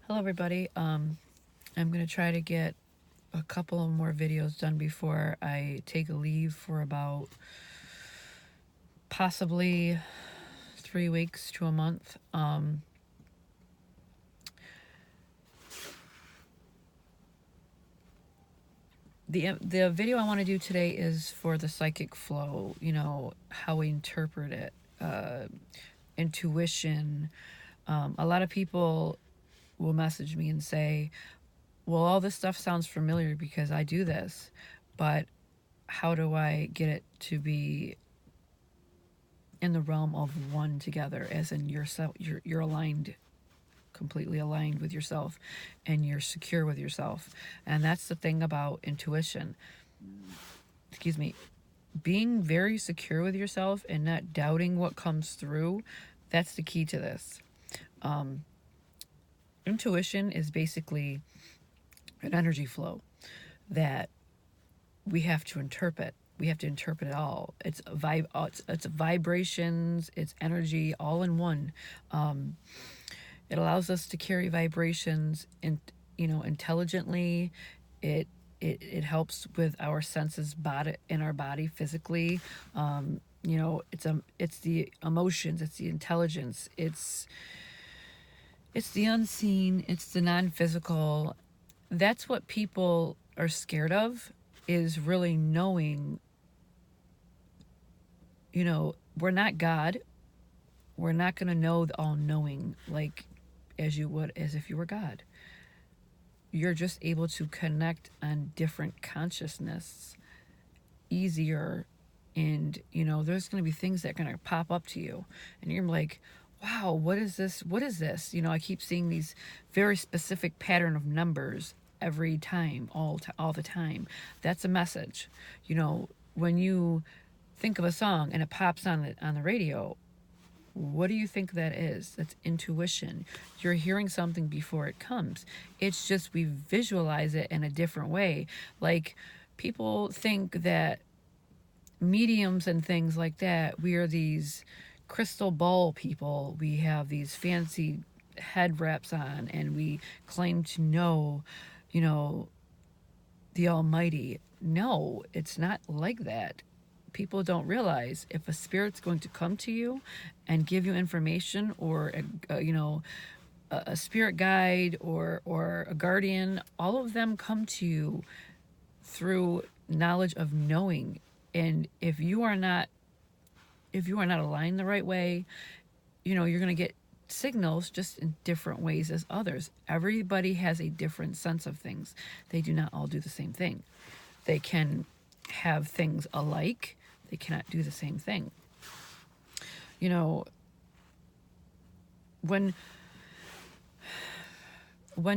Hello, everybody. I'm going to try to get a couple of more videos done before I take a leave for about possibly 3 weeks to a month. The video I want to do today is for the psychic flow, how we interpret it, intuition. A lot of people will message me and say, well, all this stuff sounds familiar because I do this, but how do I get it to be in the realm of one together, as in yourself? You're aligned, completely aligned with yourself, and you're secure with yourself. And that's the thing about intuition. Excuse me. Being very secure with yourself and not doubting what comes through, that's the key to this. Intuition is basically an energy flow that we have to interpret. We have to interpret it all. It's it's vibrations, it's energy, all in one. It allows us to carry vibrations intelligently. It helps with our senses body in our body physically. It's the emotions, it's the intelligence, it's the unseen, it's the non-physical. That's what people are scared of, is really knowing, we're not God. We're not going to know the all-knowing like as you would as if you were God. You're just able to connect on different consciousness easier. And, there's going to be things that are going to pop up to you. And you're like, wow, what is this? What is this? I keep seeing these very specific pattern of numbers every time, all the time. That's a message. When you think of a song and it pops on the radio, what do you think that is? That's intuition. You're hearing something before it comes. It's just we visualize it in a different way. Like, people think that mediums and things like that, we are these crystal ball people. We have these fancy head wraps on and we claim to know, the Almighty. No, it's not like that. People don't realize if a spirit's going to come to you and give you information, or a spirit guide or a guardian, all of them come to you through knowledge of knowing. And if you are not aligned the right way, you're going to get signals just in different ways as others. Everybody has a different sense of things. They do not all do the same thing. They can have things alike, they cannot do the same thing. When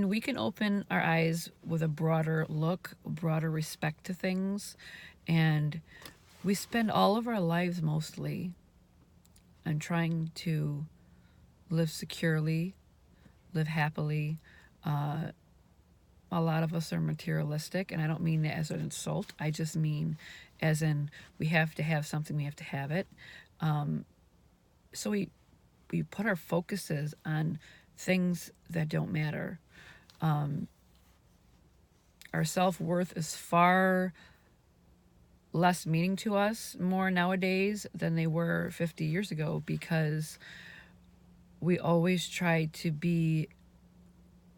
we can open our eyes with a broader look, broader respect to things, and we spend all of our lives mostly on trying to live securely, live happily. A lot of us are materialistic, and I don't mean that as an insult. I just mean as in we have to have something, we have to have it. So we put our focuses on things that don't matter. Our self-worth is far less meaning to us more nowadays than they were 50 years ago, because we always try to be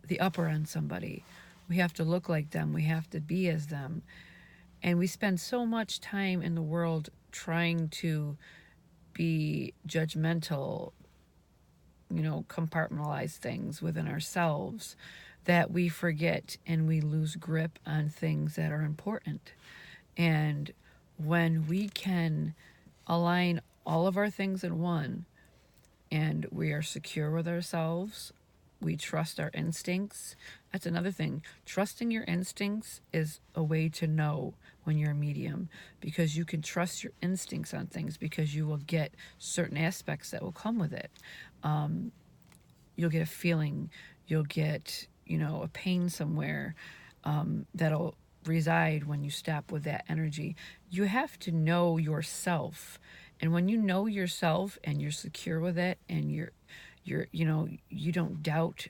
the upper on somebody. We have to look like them. We have to be as them. And we spend so much time in the world trying to be judgmental, compartmentalize things within ourselves, that we forget and we lose grip on things that are important. And when we can align all of our things in one, and we are secure with ourselves, we trust our instincts. That's another thing. Trusting your instincts is a way to know when you're a medium, because you can trust your instincts on things, because you will get certain aspects that will come with it. You'll get a feeling, you'll get, a pain somewhere, that'll reside when you stop with that energy. You have to know yourself. And when you know yourself and you're secure with it, and you don't doubt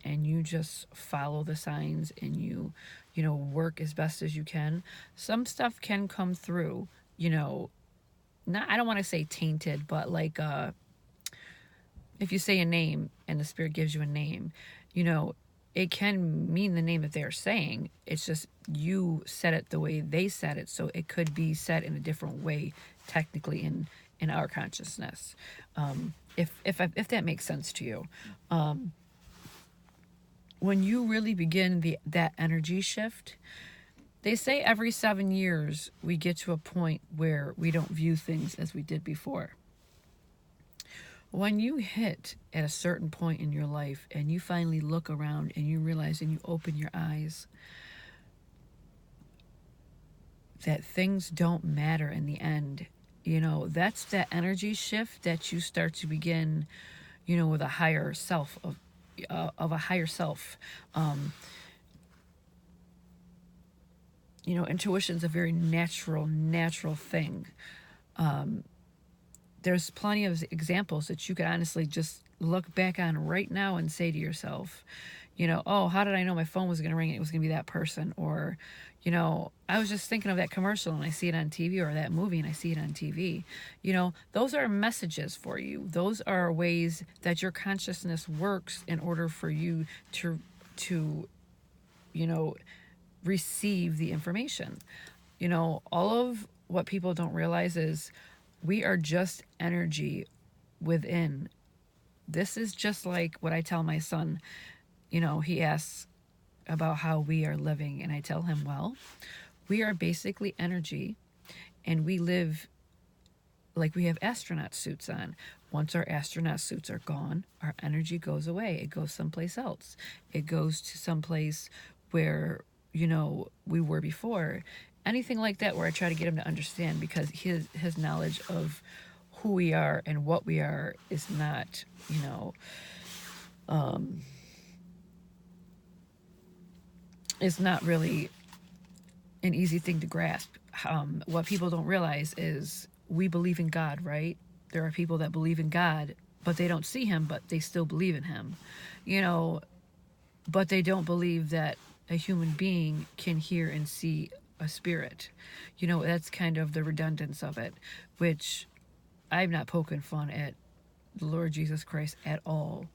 and you just follow the signs and you work as best as you can, some stuff can come through, not, I don't want to say tainted, but like if you say a name and the spirit gives you a name, you know, it can mean the name that they're saying. It's just you said it the way they said it, so it could be said in a different way, technically in our consciousness. If that makes sense to you, when you really begin that energy shift, they say every 7 years we get to a point where we don't view things as we did before. When you hit at a certain point in your life and you finally look around and you realize and you open your eyes that things don't matter in the end, that's that energy shift that you start to begin, with a higher self of a higher self. Intuition's a very natural thing. There's plenty of examples that you could honestly just look back on right now and say to yourself, oh, how did I know my phone was going to ring and it was going to be that person? Or, I was just thinking of that commercial and I see it on TV, or that movie and I see it on TV. Those are messages for you. Those are ways that your consciousness works in order for you to receive the information. All of what people don't realize is we are just energy within. This is just like what I tell my son. He asks about how we are living, and I tell him, well, we are basically energy, and we live like we have astronaut suits on. Once our astronaut suits are gone, our energy goes away. It goes someplace else. It goes to someplace where, we were before. Anything like that, where I try to get him to understand, because his knowledge of who we are and what we are is not, it's not really an easy thing to grasp. What people don't realize is we believe in God, right? There are people that believe in God, but they don't see him, but they still believe in him, but they don't believe that a human being can hear and see a spirit. That's kind of the redundance of it, which I'm not poking fun at the Lord Jesus Christ at all.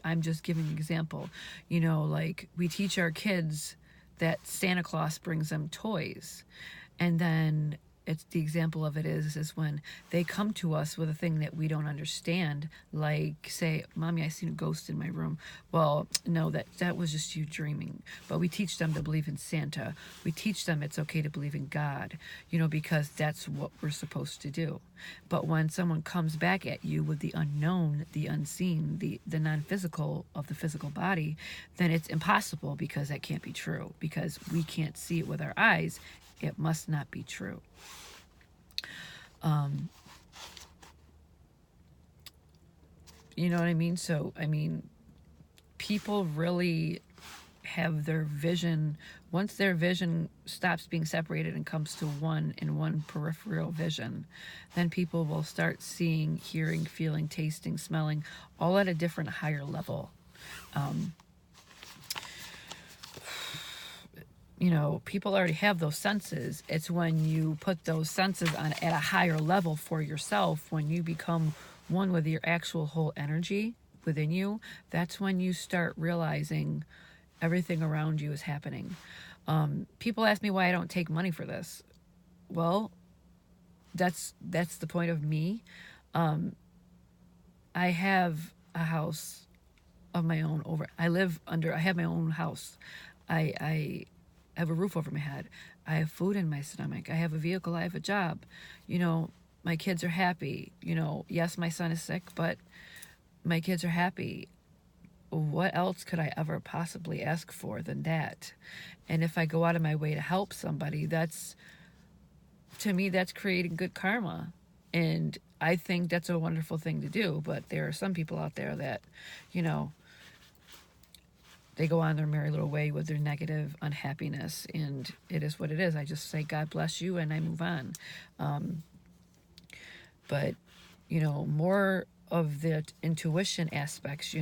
I'm just giving an example. Like we teach our kids that Santa Claus brings them toys, and then it's the example of it is when they come to us with a thing that we don't understand, like say, Mommy, I seen a ghost in my room. Well, no, that was just you dreaming. But we teach them to believe in Santa. We teach them it's okay to believe in God, because that's what we're supposed to do. But when someone comes back at you with the unknown, the unseen, the non-physical of the physical body, then it's impossible, because that can't be true, because we can't see it with our eyes. It must not be true. You know what I mean? So, people really have their vision. Once their vision stops being separated and comes to one peripheral vision, then people will start seeing, hearing, feeling, tasting, smelling, all at a different, higher level. People already have those senses. It's when you put those senses on at a higher level for yourself, when you become one with your actual whole energy within you, that's when you start realizing everything around you is happening. People ask me why I don't take money for this. Well, that's the point of me. I have a house of my own I have my own house. I have a roof over my head. I have food in my stomach. I have a vehicle. I have a job. My kids are happy. Yes, my son is sick, but my kids are happy. What else could I ever possibly ask for than that? And if I go out of my way to help somebody, to me, that's creating good karma. And I think that's a wonderful thing to do. But there are some people out there that, they go on their merry little way with their negative unhappiness, and it is what it is. I just say, God bless you, and I move on. But, more of the intuition aspects,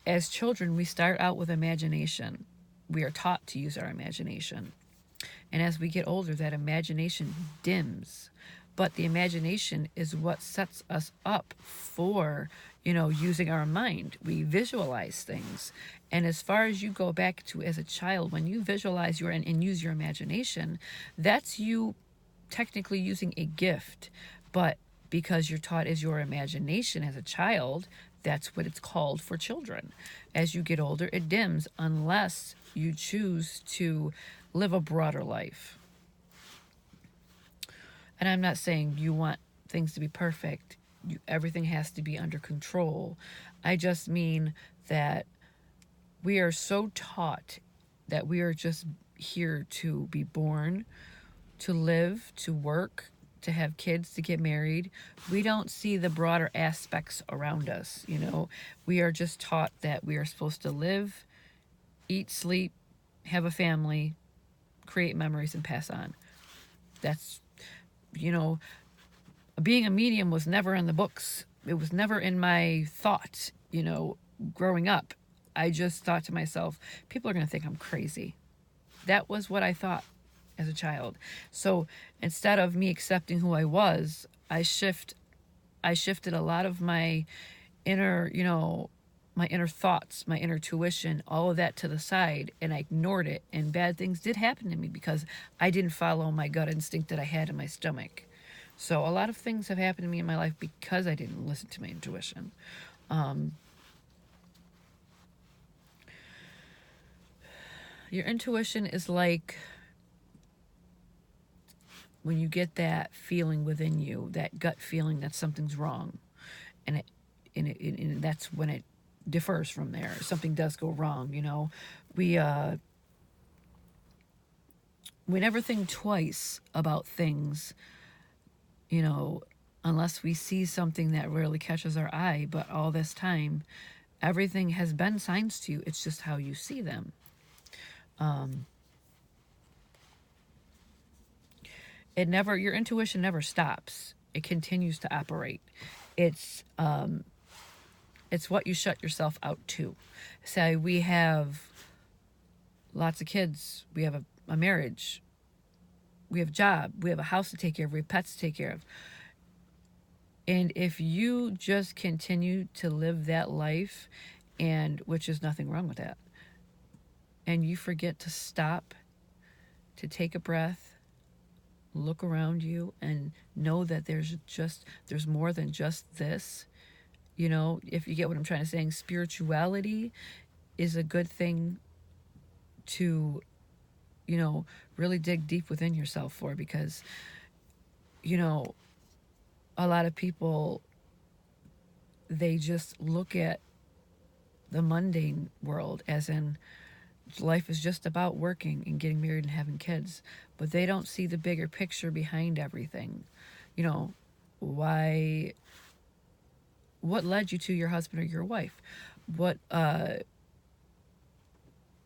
as children, we start out with imagination. We are taught to use our imagination. And as we get older, that imagination dims. But the imagination is what sets us up for, using our mind. We visualize things. And as far as you go back to as a child, when you visualize and use your imagination, that's you technically using a gift. But because you're taught as your imagination as a child, that's what it's called for children. As you get older, it dims unless you choose to live a broader life. And I'm not saying you want things to be perfect. Everything has to be under control. I just mean that we are so taught that we are just here to be born, to live, to work, to have kids, to get married. We don't see the broader aspects around us. We are just taught that we are supposed to live, eat, sleep, have a family, create memories, and pass on. That's, being a medium was never in the books. It was never in my thought, growing up. I just thought to myself, people are going to think I'm crazy. That was what I thought as a child. So instead of me accepting who I was, I shifted a lot of my inner, my inner thoughts, my inner tuition, all of that to the side, and I ignored it. And bad things did happen to me because I didn't follow my gut instinct that I had in my stomach. So a lot of things have happened to me in my life because I didn't listen to my intuition. Your intuition is like when you get that feeling within you, that gut feeling that something's wrong, and that's when it differs from there. Something does go wrong. We never think twice about things, unless we see something that really catches our eye. But all this time, everything has been signs to you. It's just how you see them. Your intuition never stops. It continues to operate. It's what you shut yourself out to. Say we have lots of kids, we have a marriage, we have a job, we have a house to take care of, we have pets to take care of. And if you just continue to live that life, and which is nothing wrong with that, and you forget to stop, to take a breath, look around you, and know that there's more than just this. If you get what I'm trying to say, spirituality is a good thing to, really dig deep within yourself for, because, a lot of people, they just look at the mundane world as in life is just about working and getting married and having kids, but they don't see the bigger picture behind everything. What led you to your husband or your wife?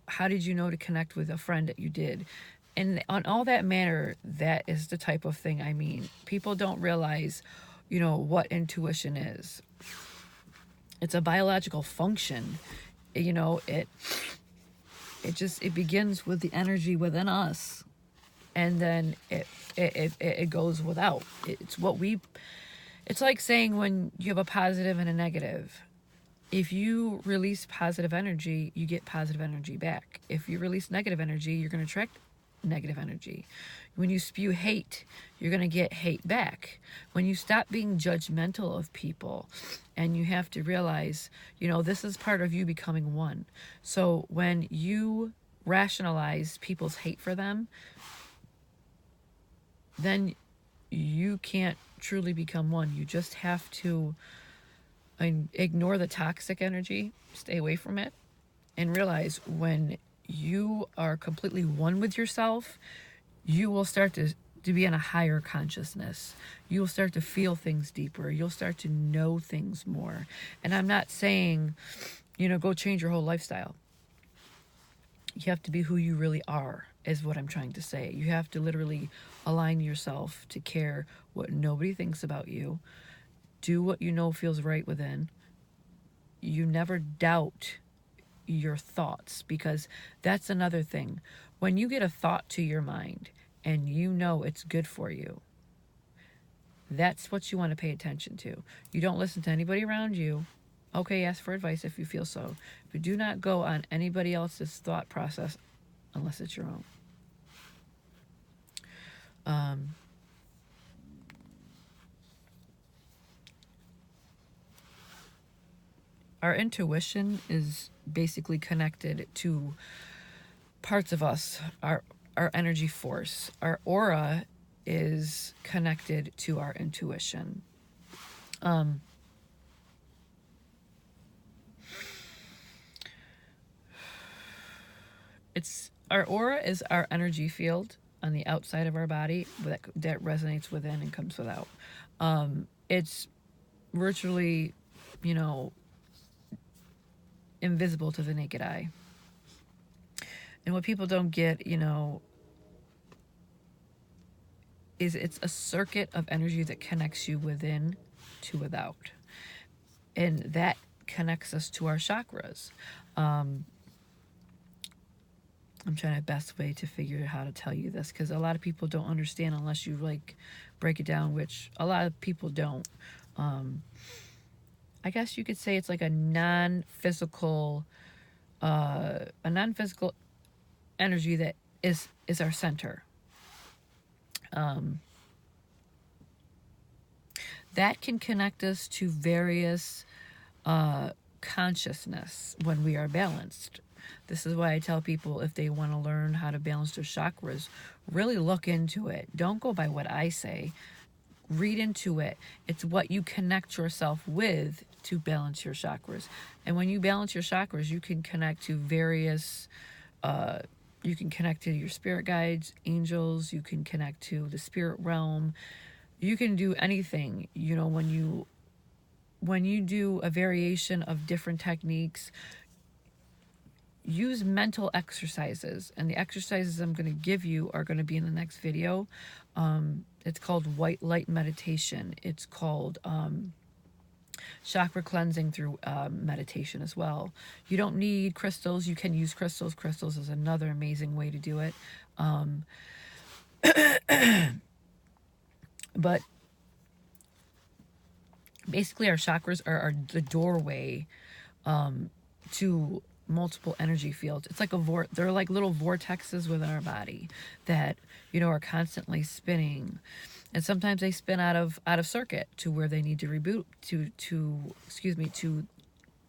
How did you know to connect with a friend that you did? And on all that matter, that is the type of thing I mean. People don't realize, what intuition is. It's a biological function. It begins with the energy within us, and then it goes without. It's like saying when you have a positive and a negative. If you release positive energy, you get positive energy back. If you release negative energy, you're going to attract negative energy. When you spew hate, you're going to get hate back. When you stop being judgmental of people, and you have to realize, this is part of you becoming one. So when you rationalize people's hate for them, then you can't truly become one. You just have to ignore the toxic energy, stay away from it, and realize when you are completely one with yourself, you will start to be in a higher consciousness. You will start to feel things deeper. You'll start to know things more. And I'm not saying, go change your whole lifestyle. You have to be who you really are, is what I'm trying to say. You have to literally align yourself to care what nobody thinks about you. Do what you know feels right within. You never doubt your thoughts, because that's another thing. When you get a thought to your mind and you know it's good for you, that's what you want to pay attention to. You don't listen to anybody around you. Okay, ask for advice if you feel so, but do not go on anybody else's thought process unless it's your own. Our intuition is basically connected to parts of us, our energy force. Our aura is connected to our intuition. It's our aura is our energy field on the outside of our body that resonates within and comes without. It's virtually, you know, invisible to the naked eye. And what people don't get, is it's a circuit of energy that connects you within to without. And that connects us to our chakras. I'm trying the best way to figure out how to tell you this, because a lot of people don't understand unless you break it down, which a lot of people don't. I guess you could say it's like a non-physical energy that is our center. That can connect us to various consciousness when we are balanced. This is why I tell people, if they want to learn how to balance their chakras, really look into it. Don't go by what I say. Read into it. It's what you connect yourself with to balance your chakras. And when you balance your chakras, you can connect to various, you can connect to your spirit guides, angels, you can connect to the spirit realm. You can do anything, when you do a variation of different techniques, use mental exercises. And the exercises I'm going to give you are going to be in the next video. It's called white light meditation. It's called chakra cleansing through meditation as well. You don't need crystals. You can use crystals. Crystals is another amazing way to do it. But basically, our chakras are the doorway to multiple energy fields. It's like they're like little vortexes within our body that are constantly spinning, and sometimes they spin out of circuit to where they need to reboot to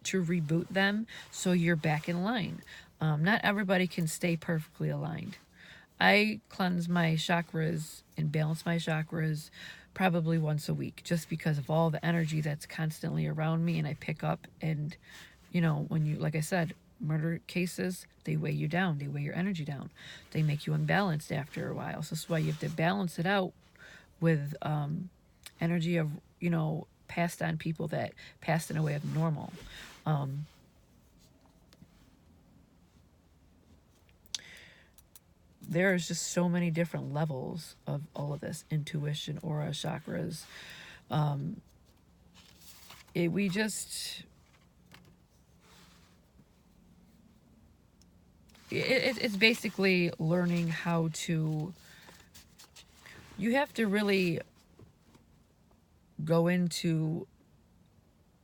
reboot them, so you're back in line. Not everybody can stay perfectly aligned. I cleanse my chakras and balance my chakras probably once a week, just because of all the energy that's constantly around me and I pick up. And when you, like I said, murder cases, they weigh you down, they weigh your energy down, they make you unbalanced after a while. So that's why you have to balance it out with energy of passed on people that passed in a way of normal. There's just so many different levels of all of this: intuition, aura, chakras. It's basically learning how to. You have to really go into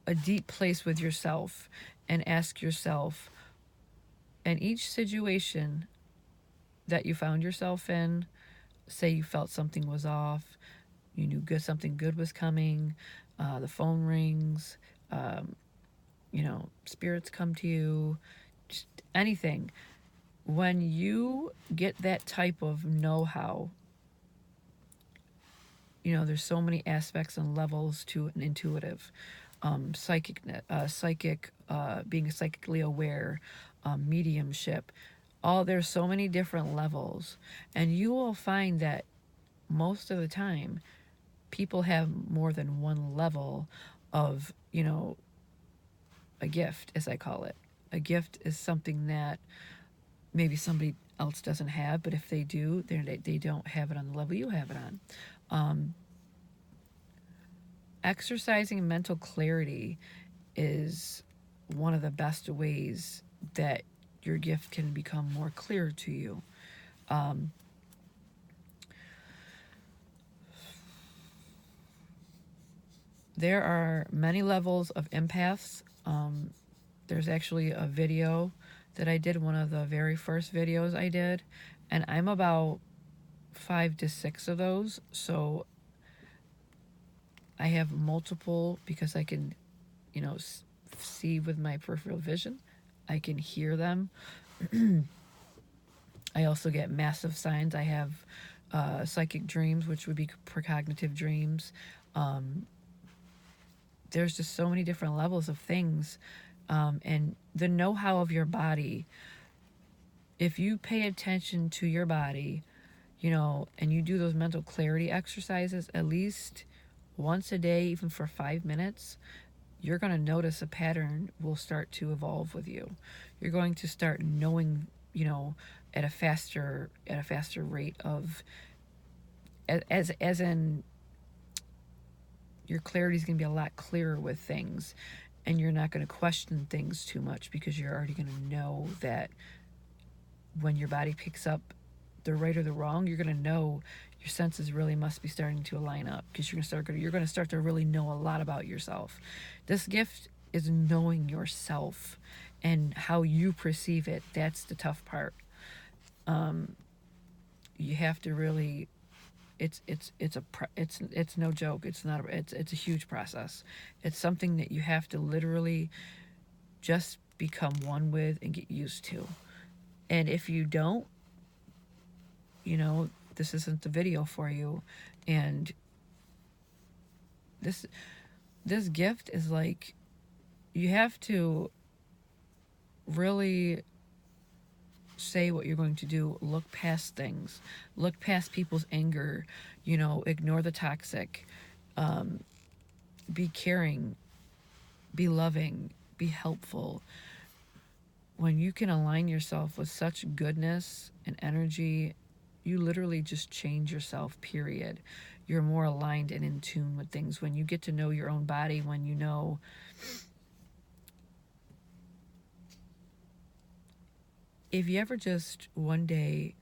a deep place with yourself and ask yourself, in each situation that you found yourself in, say you felt something was off, you knew something good was coming, the phone rings, spirits come to you, just anything. When you get that type of know-how, there's so many aspects and levels to an intuitive, psychic, being psychically aware, mediumship. There's so many different levels, and you will find that most of the time people have more than one level of, a gift, as I call it. A gift is something that maybe somebody else doesn't have, but if they do, they don't have it on the level you have it on. Exercising mental clarity is one of the best ways that your gift can become more clear to you. There are many levels of empaths. There's actually a video that I did, one of the very first videos I did, and I'm about 5 to 6 of those. So I have multiple because I can, see with my peripheral vision. I can hear them. I also get massive signs. I have psychic dreams, which would be precognitive dreams. There's just so many different levels of things. And the know-how of your body, if you pay attention to your body, and you do those mental clarity exercises at least once a day, even for 5 minutes, you're going to notice a pattern will start to evolve with you. You're going to start knowing, at a faster rate of, as in, your clarity is going to be a lot clearer with things, and you're not going to question things too much because you're already going to know that when your body picks up the right or the wrong, you're going to know your senses really must be starting to align up, because you're going to start to really know a lot about yourself. This gift is knowing yourself and how you perceive it. That's the tough part. You have to really, it's no joke. It's a huge process. It's something that you have to literally just become one with and get used to. And if you don't, this isn't the video for you. And this gift is like, you have to really say what you're going to do. Look past things. Look past people's anger. Ignore the toxic. Be caring. Be loving. Be helpful. When you can align yourself with such goodness and energy, you literally just change yourself, period. You're more aligned and in tune with things. When you get to know your own body, when you know, if you ever just one day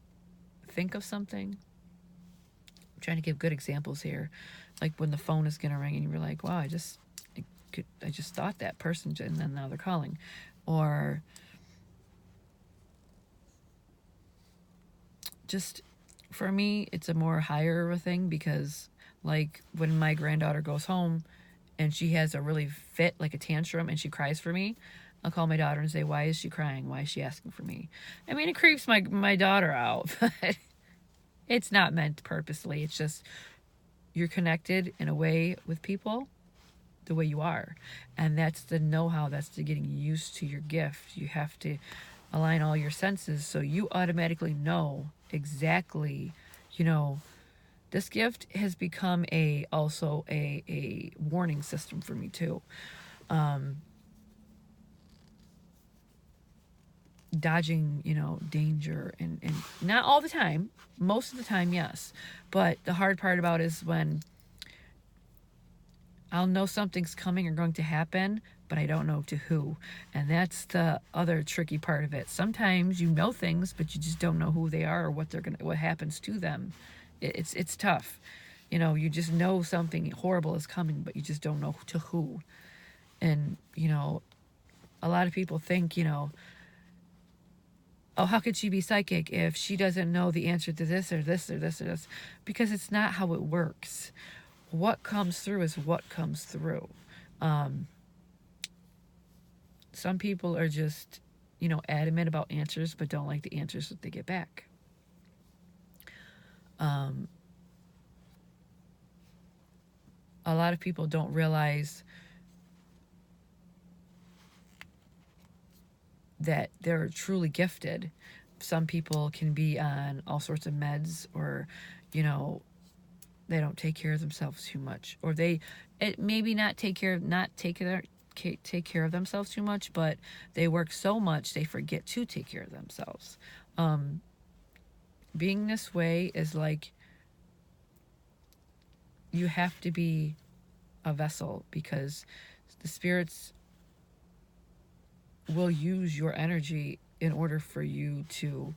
think of something, I'm trying to give good examples here, like when the phone is going to ring and you're like, wow, I just thought that person, and then now they're calling. Or just, for me, it's a more higher of a thing, because like when my granddaughter goes home and she has a really fit, like a tantrum, and she cries for me, I'll call my daughter and say, why is she crying? Why is she asking for me? I mean, it creeps my daughter out, but it's not meant purposely. It's just, you're connected in a way with people the way you are. And that's the know-how. That's the getting used to your gift. You have to align all your senses so you automatically know exactly, this gift has become also a warning system for me too. Dodging, danger, and not all the time. Most of the time, yes. But the hard part about it is when I'll know something's coming or going to happen, but I don't know to who. And that's the other tricky part of it. Sometimes you know things, but you just don't know who they are or what happens to them. It's tough. You just know something horrible is coming, but you just don't know to who. And, a lot of people think, oh, how could she be psychic if she doesn't know the answer to this or this or this or this? Because it's not how it works. What comes through is what comes through. Some people are just, adamant about answers, but don't like the answers that they get back. A lot of people don't realize that they're truly gifted. Some people can be on all sorts of meds, or, they don't take care of themselves too much, or maybe not take care of themselves too much, but they work so much they forget to take care of themselves. Being this way is like, you have to be a vessel, because the spirits will use your energy in order for you to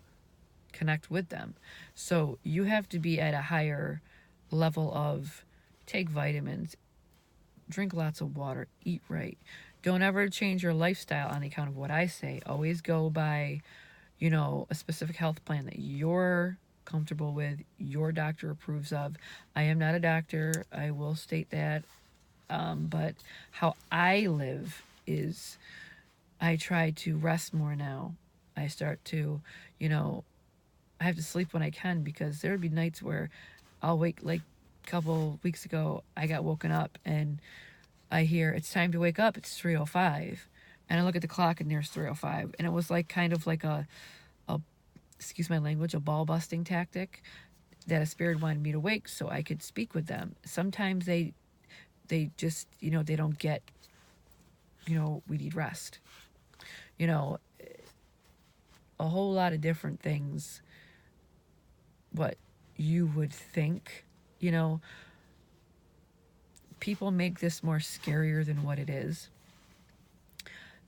connect with them. So you have to be at a higher level of take vitamins, drink lots of water, eat right. Don't ever change your lifestyle on account of what I say. Always go by, a specific health plan that you're comfortable with, your doctor approves of. I am not a doctor, I will state that. But how I live is I try to rest more now. I start to, you know, I have to sleep when I can because there would be nights where I'll wake like a couple weeks ago I got woken up and I hear it's time to wake up. It's 3:05. And I look at the clock and there's 3:05 and it was like kind of like a excuse my language, a ball busting tactic that a spirit wanted me to wake so I could speak with them. Sometimes they just, they don't get, we need rest. You know, a whole lot of different things what you would think, you know, people make this more scarier than what it is.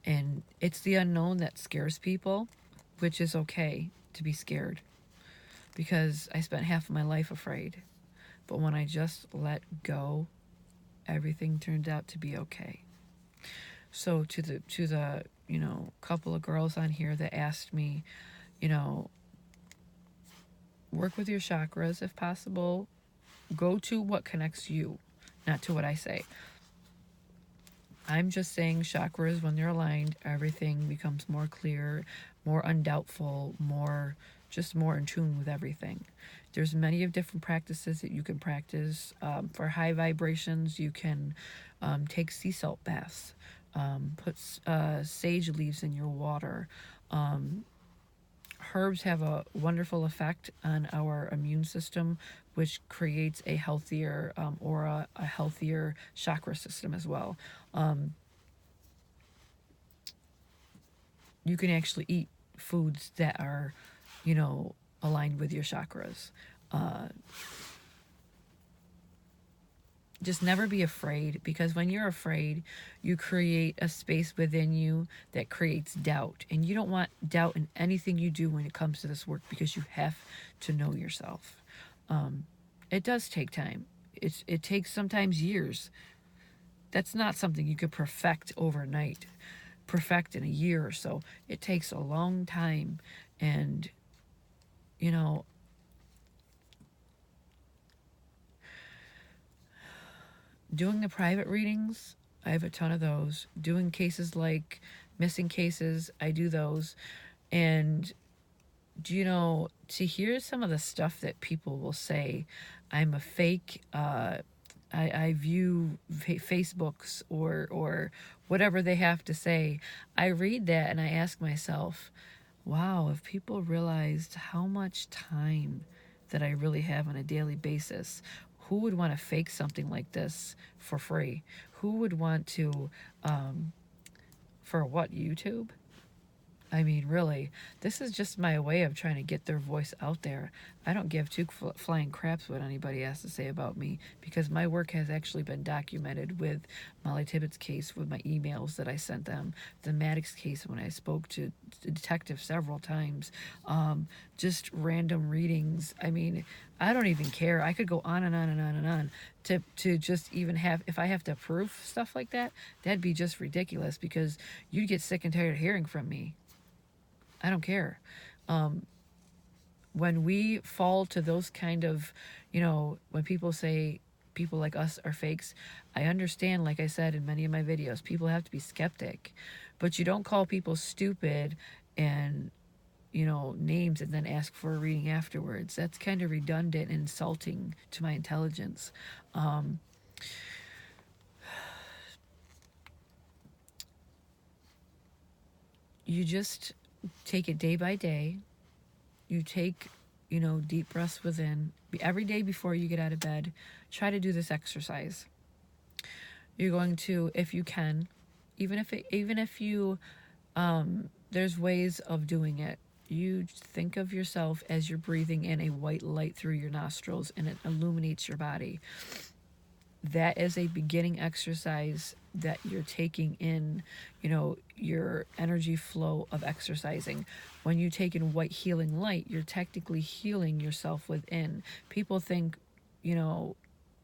And it's the unknown that scares people, which is okay to be scared because I spent half of my life afraid. But when I just let go, everything turned out to be okay. So to the couple of girls on here that asked me, you know, work with your chakras if possible. Go to what connects you, not to what I say. I'm just saying chakras, when they're aligned, everything becomes more clear, more undoubtful, more in tune with everything. There's many of different practices that you can practice. For high vibrations, you can take sea salt baths, put sage leaves in your water. Herbs have a wonderful effect on our immune system, which creates a healthier aura, a healthier chakra system as well. You can actually eat foods that are, aligned with your chakras. Just never be afraid, because when you're afraid, you create a space within you that creates doubt. And you don't want doubt in anything you do when it comes to this work, because you have to know yourself. It does take time. It takes sometimes years. That's not something you could perfect overnight, perfect in a year or so. It takes a long time. And, doing the private readings, I have a ton of those. Doing cases like missing cases, I do those. And to hear some of the stuff that people will say, I'm a fake, I view Facebooks or whatever they have to say. I read that and I ask myself, wow, if people realized how much time that I really have on a daily basis, who would want to fake something like this for free? Who would want to, for what, YouTube? I mean, really, this is just my way of trying to get their voice out there. I don't give two flying craps what anybody has to say about me, because my work has actually been documented with Molly Tippett's case, with my emails that I sent them, the Maddox case when I spoke to the detective several times, just random readings. I mean, I don't even care. I could go on and on and on and on to just even have, if I have to prove stuff like that, that'd be just ridiculous, because you'd get sick and tired of hearing from me. I don't care. When we fall to those kind of, when people say people like us are fakes, I understand, like I said in many of my videos, people have to be skeptic. But you don't call people stupid and, names and then ask for a reading afterwards. That's kind of redundant and insulting to my intelligence. You just take it day by day. You take, deep breaths within. Every day before you get out of bed, try to do this exercise. You're going to, if you can, even if you, there's ways of doing it. You think of yourself as you're breathing in a white light through your nostrils, and it illuminates your body. that is a beginning exercise that you're taking in, your energy flow of exercising. When you take in white healing light, you're technically healing yourself within. People think, you know,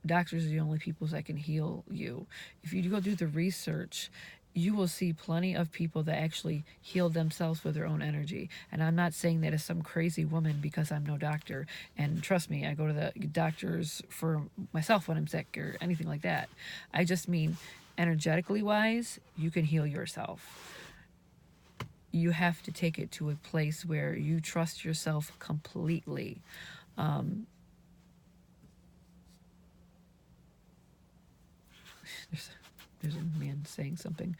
doctors are the only people that can heal you. If you go do the research, you will see plenty of people that actually heal themselves with their own energy. And I'm not saying that as some crazy woman because I'm no doctor. And trust me, I go to the doctors for myself when I'm sick or anything like that. I just mean energetically wise, you can heal yourself. You have to take it to a place where you trust yourself completely. Um, there's, there's a man saying something.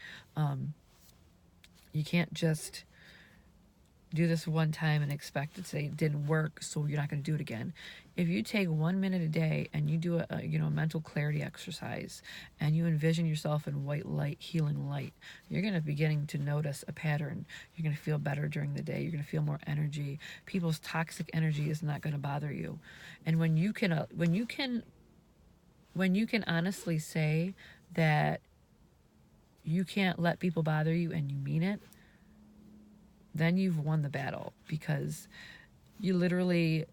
You can't just do this one time and expect it to say it didn't work, so you're not going to do it again. If you take 1 minute a day and you do a mental clarity exercise and you envision yourself in white light, healing light, you're going to beginning to notice a pattern. You're going to feel better during the day. You're going to feel more energy. People's toxic energy is not going to bother you. And when you can honestly say that you can't let people bother you and you mean it, then you've won the battle, because you literally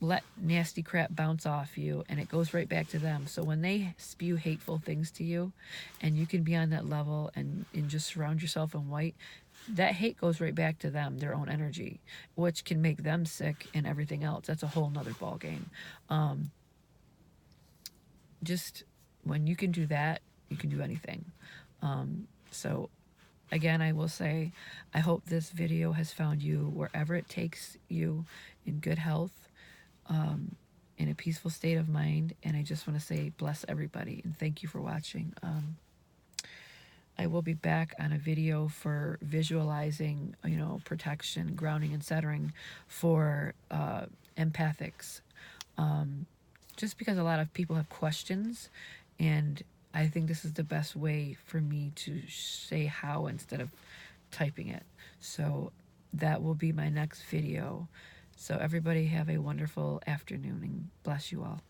let nasty crap bounce off you and it goes right back to them. So when they spew hateful things to you and you can be on that level and just surround yourself in white, that hate goes right back to them, their own energy, which can make them sick and everything else. That's a whole nother ball game. Just when you can do that, you can do anything. So again, I will say, I hope this video has found you wherever it takes you, in good health, in a peaceful state of mind. And I just want to say, bless everybody and thank you for watching. I will be back on a video for visualizing, protection, grounding, and centering for empathics. Just because a lot of people have questions, and I think this is the best way for me to say how instead of typing it. So that will be my next video. So everybody have a wonderful afternoon and bless you all.